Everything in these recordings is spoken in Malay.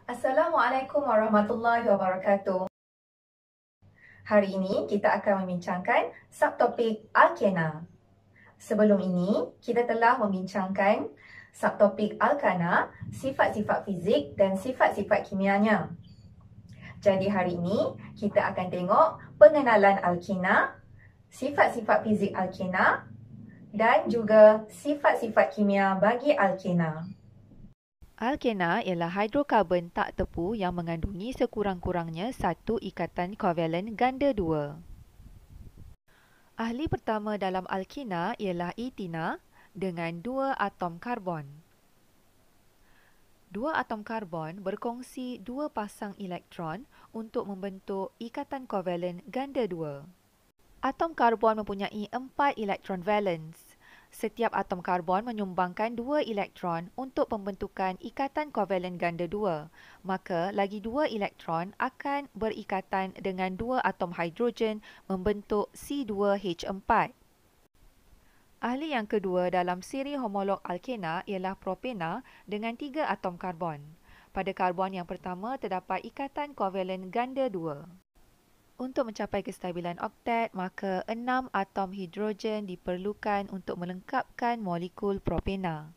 Assalamualaikum warahmatullahi wabarakatuh. Hari ini kita akan membincangkan subtopik Alkena. Sebelum ini, kita telah membincangkan subtopik Alkana, sifat-sifat fizik dan sifat-sifat kimianya. Jadi hari ini, kita akan tengok pengenalan Alkena, sifat-sifat fizik Alkena dan juga sifat-sifat kimia bagi Alkena. Alkena ialah hidrokarbon tak tepu yang mengandungi sekurang-kurangnya satu ikatan kovalen ganda dua. Ahli pertama dalam alkena ialah etina dengan dua atom karbon. Dua atom karbon berkongsi dua pasang elektron untuk membentuk ikatan kovalen ganda dua. Atom karbon mempunyai 4 elektron valens. Setiap atom karbon menyumbangkan 2 elektron untuk pembentukan ikatan kovalen ganda 2. Maka lagi 2 elektron akan berikatan dengan 2 atom hidrogen membentuk C2H4. Ahli yang kedua dalam siri homolog alkena ialah propena dengan 3 atom karbon. Pada karbon yang pertama terdapat ikatan kovalen ganda 2. Untuk mencapai kestabilan oktet, maka 6 atom hidrogen diperlukan untuk melengkapkan molekul propena.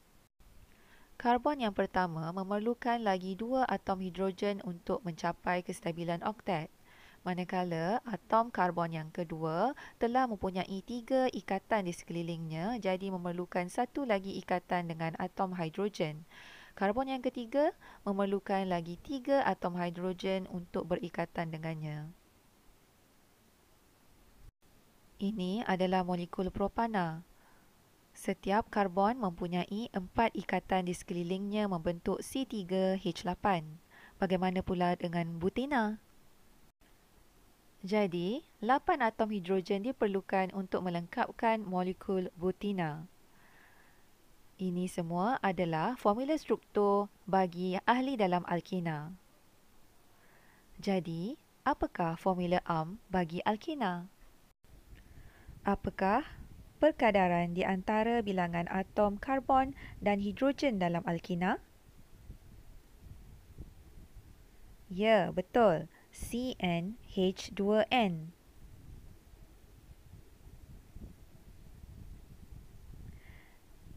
Karbon yang pertama memerlukan lagi 2 atom hidrogen untuk mencapai kestabilan oktet. Manakala atom karbon yang kedua telah mempunyai 3 ikatan di sekelilingnya, jadi memerlukan satu lagi ikatan dengan atom hidrogen. Karbon yang ketiga memerlukan lagi 3 atom hidrogen untuk berikatan dengannya. Ini adalah molekul propana. Setiap karbon mempunyai 4 ikatan di sekelilingnya membentuk C3H8. Bagaimana pula dengan butena? Jadi, 8 atom hidrogen diperlukan untuk melengkapkan molekul butena. Ini semua adalah formula struktur bagi ahli dalam alkena. Jadi, apakah formula bagi alkena? Apakah perkadaran di antara bilangan atom karbon dan hidrogen dalam alkena? Ya, betul. CnH2n.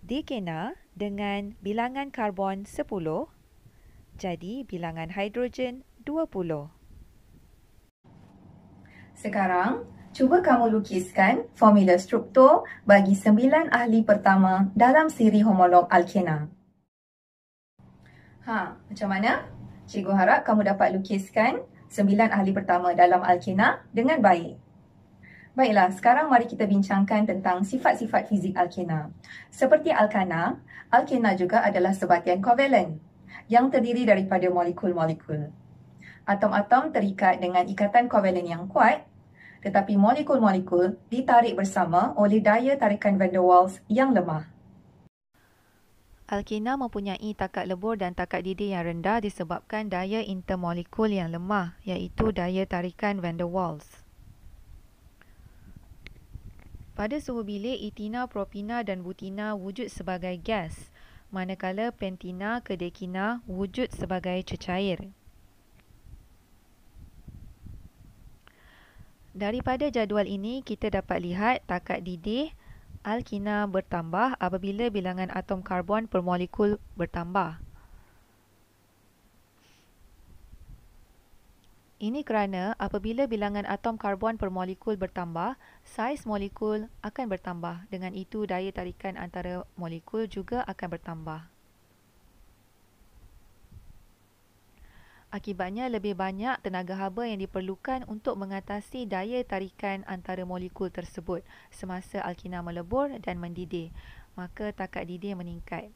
Dikena dengan bilangan karbon 10, jadi bilangan hidrogen 20. Sekarang, cuba kamu lukiskan formula struktur bagi 9 ahli pertama dalam siri homolog alkena. Macam mana? Cikgu harap kamu dapat lukiskan 9 ahli pertama dalam alkena dengan baik. Baiklah, sekarang mari kita bincangkan tentang sifat-sifat fizik alkena. Seperti alkana, alkena juga adalah sebatian kovalen yang terdiri daripada molekul-molekul. Atom-atom terikat dengan ikatan kovalen yang kuat, tetapi molekul-molekul ditarik bersama oleh daya tarikan van der Waals yang lemah. Alkena mempunyai takat lebur dan takat didih yang rendah disebabkan daya intermolekul yang lemah, iaitu daya tarikan van der Waals. Pada suhu bilik, etina, propina dan butena wujud sebagai gas, manakala pentina ke dekina wujud sebagai cecair. Daripada jadual ini, kita dapat lihat takat didih alkena bertambah apabila bilangan atom karbon per molekul bertambah. Ini kerana apabila bilangan atom karbon per molekul bertambah, saiz molekul akan bertambah. Dengan itu, daya tarikan antara molekul juga akan bertambah. Akibatnya, lebih banyak tenaga haba yang diperlukan untuk mengatasi daya tarikan antara molekul tersebut semasa alkena melebur dan mendidih. Maka takat didih meningkat.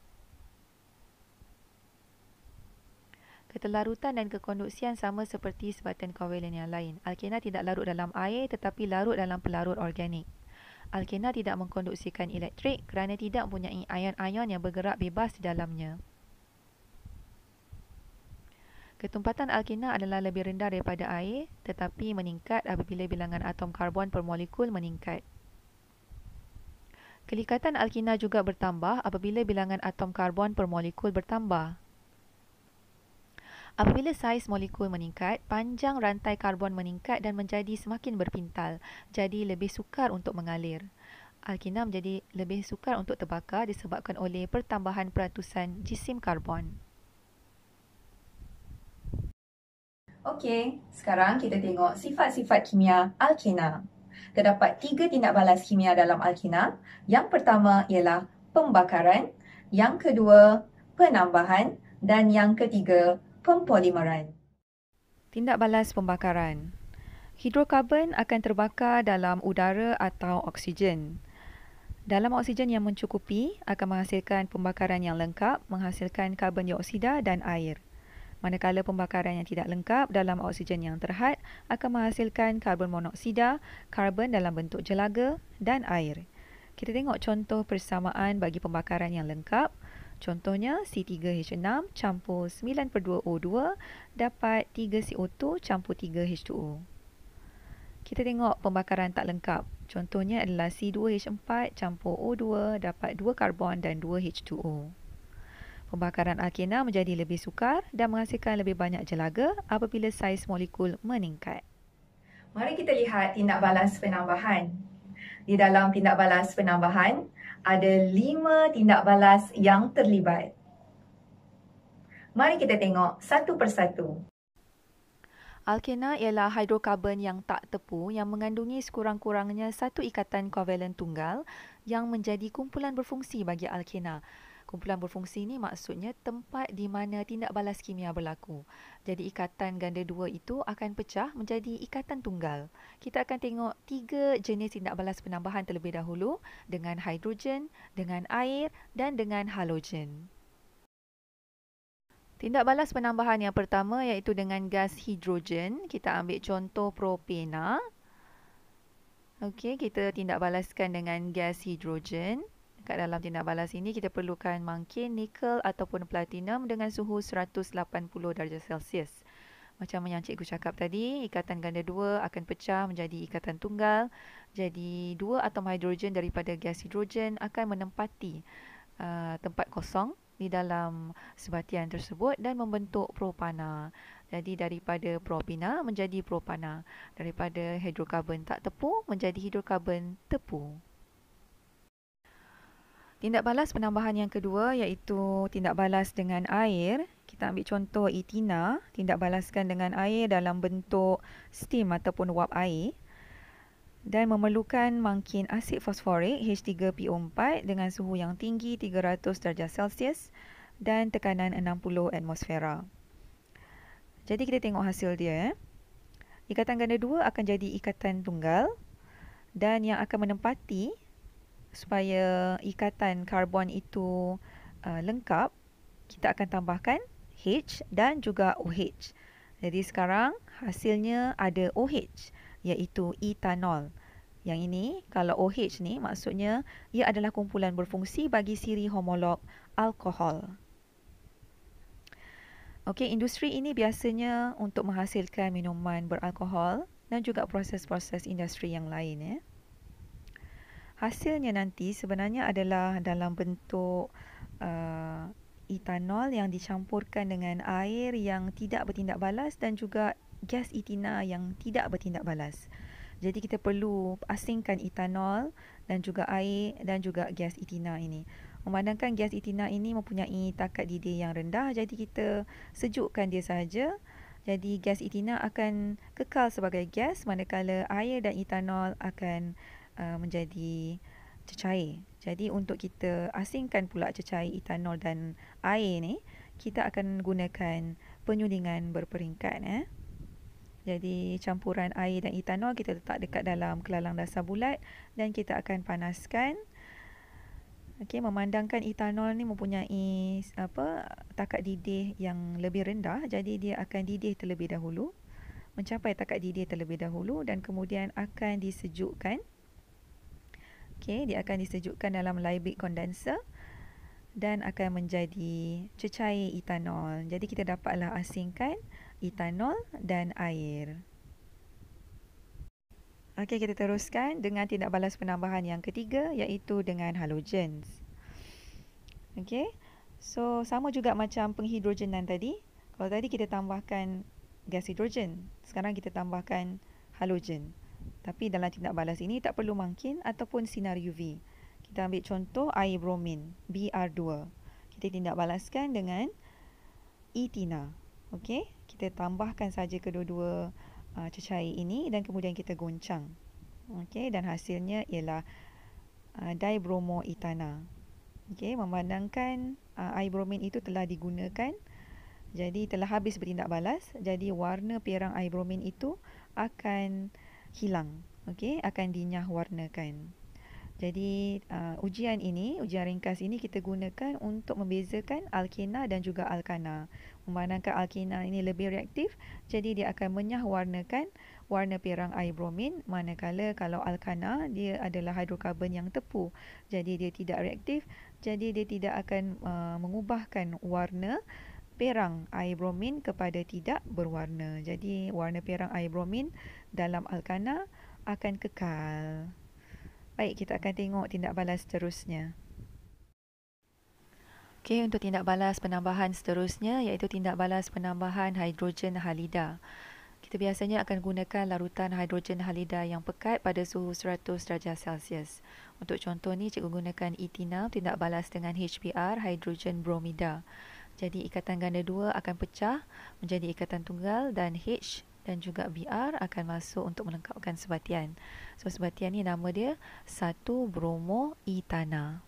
Ketelarutan dan kekonduksian sama seperti sebatian kovalen yang lain. Alkena tidak larut dalam air tetapi larut dalam pelarut organik. Alkena tidak mengkonduksikan elektrik kerana tidak mempunyai ion-ion yang bergerak bebas di dalamnya. Ketumpatan alkena adalah lebih rendah daripada air tetapi meningkat apabila bilangan atom karbon per molekul meningkat. Kelikatan alkena juga bertambah apabila bilangan atom karbon per molekul bertambah. Apabila saiz molekul meningkat, panjang rantai karbon meningkat dan menjadi semakin berpintal, jadi lebih sukar untuk mengalir. Alkena menjadi lebih sukar untuk terbakar disebabkan oleh pertambahan peratusan jisim karbon. Okey, sekarang kita tengok sifat-sifat kimia alkena. Terdapat 3 tindak balas kimia dalam alkena. Yang pertama ialah pembakaran, yang kedua penambahan dan yang ketiga pempolimeran. Tindak balas pembakaran. Hidrokarbon akan terbakar dalam udara atau oksigen. Dalam oksigen yang mencukupi akan menghasilkan pembakaran yang lengkap, menghasilkan karbon dioksida dan air. Manakala pembakaran yang tidak lengkap dalam oksigen yang terhad akan menghasilkan karbon monoksida, karbon dalam bentuk jelaga dan air. Kita tengok contoh persamaan bagi pembakaran yang lengkap. Contohnya C3H6 campur 9/2O2 dapat 3CO2 campur 3H2O. Kita tengok pembakaran tak lengkap. Contohnya adalah C2H4 campur O2 dapat 2 karbon dan 2 H2O. Pembakaran alkena menjadi lebih sukar dan menghasilkan lebih banyak jelaga apabila saiz molekul meningkat. Mari kita lihat tindak balas penambahan. Di dalam tindak balas penambahan, ada 5 tindak balas yang terlibat. Mari kita tengok satu persatu. Alkena ialah hidrokarbon yang tak tepu yang mengandungi sekurang-kurangnya satu ikatan kovalen tunggal yang menjadi kumpulan berfungsi bagi alkena. Kumpulan berfungsi ini maksudnya tempat di mana tindak balas kimia berlaku. Jadi ikatan ganda dua itu akan pecah menjadi ikatan tunggal. Kita akan tengok 3 jenis tindak balas penambahan terlebih dahulu dengan hidrogen, dengan air dan dengan halogen. Tindak balas penambahan yang pertama iaitu dengan gas hidrogen. Kita ambil contoh propena. Okey, kita tindak balaskan dengan gas hidrogen. Kat dalam tindak balas ini kita perlukan mangkin, nikel ataupun platinum dengan suhu 180 darjah Celsius. Macam yang cikgu cakap tadi, ikatan ganda dua akan pecah menjadi ikatan tunggal. Jadi dua atom hidrogen daripada gas hidrogen akan menempati tempat kosong di dalam sebatian tersebut dan membentuk propana. Jadi daripada propena menjadi propana. Daripada hidrokarbon tak tepu menjadi hidrokarbon tepu. Tindak balas penambahan yang kedua iaitu tindak balas dengan air. Kita ambil contoh etina, tindak balaskan dengan air dalam bentuk steam ataupun wap air. Dan memerlukan mangkin asid fosforik H3PO4 dengan suhu yang tinggi 300 darjah Celsius dan tekanan 60 atmosfera. Jadi kita tengok hasil dia. Ikatan ganda dua akan jadi ikatan tunggal dan yang akan menempati supaya ikatan karbon itu lengkap, kita akan tambahkan H dan juga OH. Jadi sekarang hasilnya ada OH iaitu etanol. Yang ini kalau OH ni maksudnya ia adalah kumpulan berfungsi bagi siri homolog alkohol. Okey, industri ini biasanya untuk menghasilkan minuman beralkohol dan juga proses-proses industri yang lain. Hasilnya nanti sebenarnya adalah dalam bentuk etanol yang dicampurkan dengan air yang tidak bertindak balas dan juga gas etina yang tidak bertindak balas. Jadi kita perlu asingkan etanol dan juga air dan juga gas etina ini. Memandangkan gas etina ini mempunyai takat didih yang rendah, jadi kita sejukkan dia sahaja. Jadi gas etina akan kekal sebagai gas manakala air dan etanol akan menjadi cecair. Jadi untuk kita asingkan pula cecair etanol dan air ni, kita akan gunakan penyulingan berperingkat. Jadi campuran air dan etanol kita letak dekat dalam kelalang dasar bulat dan kita akan panaskan. Okey, memandangkan etanol ni mempunyai takat didih yang lebih rendah, jadi dia akan didih terlebih dahulu, mencapai takat didih terlebih dahulu dan kemudian akan disejukkan. Okey, dia akan disejukkan dalam Liebig condenser dan akan menjadi cecair etanol. Jadi kita dapatlah asingkan etanol dan air. Okey, kita teruskan dengan tindak balas penambahan yang ketiga iaitu dengan halogens. Okey, so sama juga macam penghidrogenan tadi. Kalau tadi kita tambahkan gas hidrogen, sekarang kita tambahkan halogen. Tapi dalam tindak balas ini tak perlu mangkin ataupun sinar UV. Kita ambil contoh air bromin, Br2. Kita tindak balaskan dengan etina. Okey, kita tambahkan saja kedua-dua cecair ini dan kemudian kita goncang. Okey, dan hasilnya ialah dibromoetana. Okey, memandangkan air bromin itu telah digunakan, jadi telah habis bertindak balas, jadi warna perang air bromin itu akan hilang. Okey, akan dinyah warnakan. Jadi ujian ringkas ini kita gunakan untuk membezakan alkena dan juga alkana. Memandangkan alkena ini lebih reaktif, jadi dia akan menyah warnakan warna perang air bromin, manakala kalau alkana dia adalah hidrokarbon yang tepu, jadi dia tidak reaktif, jadi dia tidak akan mengubahkan warna perang air bromin kepada tidak berwarna. Jadi warna perang air bromin dalam alkana akan kekal. Baik, kita akan tengok tindak balas seterusnya. Okey, untuk tindak balas penambahan seterusnya iaitu tindak balas penambahan hidrogen halida. Kita biasanya akan gunakan larutan hidrogen halida yang pekat pada suhu 100 darjah Celsius. Untuk contoh ni, cikgu gunakan etina tindak balas dengan HBr, hidrogen bromida. Jadi ikatan ganda 2 akan pecah menjadi ikatan tunggal dan H dan juga Br akan masuk untuk melengkapkan sebatian. So sebatian ni nama dia 1-bromoetana.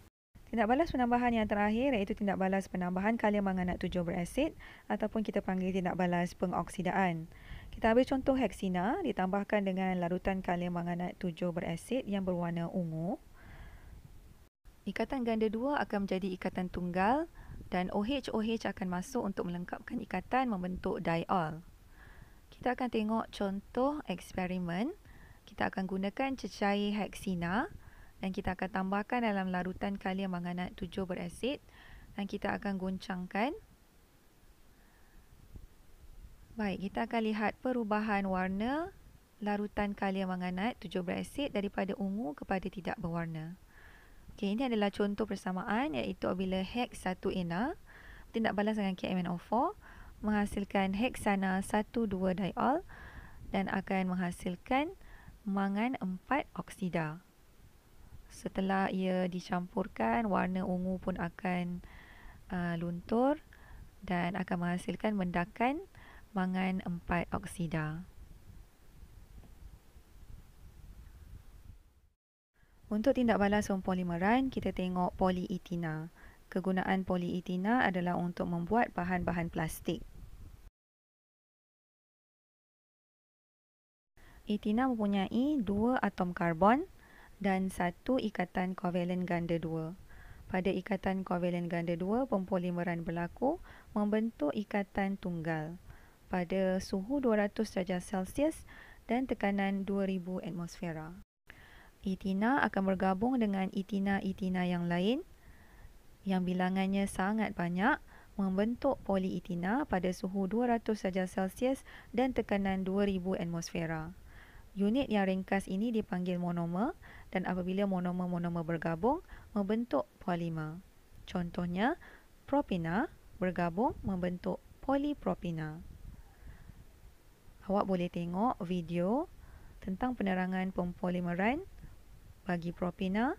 Tindak balas penambahan yang terakhir iaitu tindak balas penambahan kalium manganat 7 berasid ataupun kita panggil tindak balas pengoksidaan. Kita ambil contoh heksina ditambahkan dengan larutan kalium manganat 7 berasid yang berwarna ungu. Ikatan ganda 2 akan menjadi ikatan tunggal dan OH-OH akan masuk untuk melengkapkan ikatan membentuk diol. Kita akan tengok contoh eksperimen. Kita akan gunakan cecair heksina dan kita akan tambahkan dalam larutan kalium manganat 7 berasid dan kita akan goncangkan. Baik, kita akan lihat perubahan warna larutan kalium manganat 7 berasid daripada ungu kepada tidak berwarna. Okey, ini adalah contoh persamaan iaitu apabila heks 1-ena tindak balas dengan KMnO4 menghasilkan heksana 1,2 diol dan akan menghasilkan mangan 4 oksida. Setelah ia dicampurkan, warna ungu pun akan luntur dan akan menghasilkan mendakan mangan 4 oksida. Untuk tindak balas pempolimeran, kita tengok polietina. Kegunaan polietina adalah untuk membuat bahan-bahan plastik. Etina mempunyai 2 atom karbon dan 1 ikatan kovalen ganda 2. Pada ikatan kovalen ganda 2, pempolimeran berlaku membentuk ikatan tunggal pada suhu 200 darjah Celsius dan tekanan 2000 atmosfera. Etina akan bergabung dengan etina-etina yang lain yang bilangannya sangat banyak membentuk polietina pada suhu 200 darjah Celsius dan tekanan 2000 atmosfera. Unit yang ringkas ini dipanggil monomer dan apabila monomer-monomer bergabung membentuk polimer. Contohnya, propina bergabung membentuk polipropina. Awak boleh tengok video tentang penerangan pempolimeran bagi propina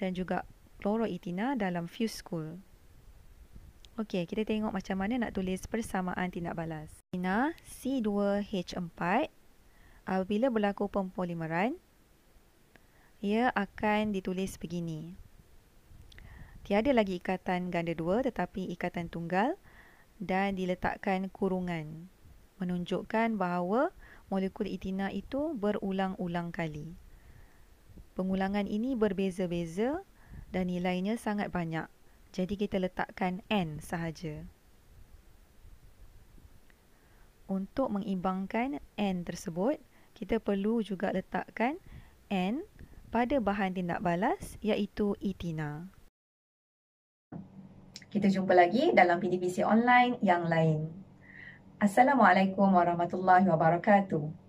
dan juga chloroetina dalam Fuse School. Okey, kita tengok macam mana nak tulis persamaan tindak balas. Etina C2H4 apabila berlaku pempolimeran, ia akan ditulis begini. Tiada lagi ikatan ganda 2 tetapi ikatan tunggal dan diletakkan kurungan, menunjukkan bahawa molekul etina itu berulang-ulang kali. Pengulangan ini berbeza-beza dan nilainya sangat banyak. Jadi kita letakkan N sahaja. Untuk mengimbangkan N tersebut, kita perlu juga letakkan N pada bahan tindak balas iaitu etina. Kita jumpa lagi dalam PDPC online yang lain. Assalamualaikum warahmatullahi wabarakatuh.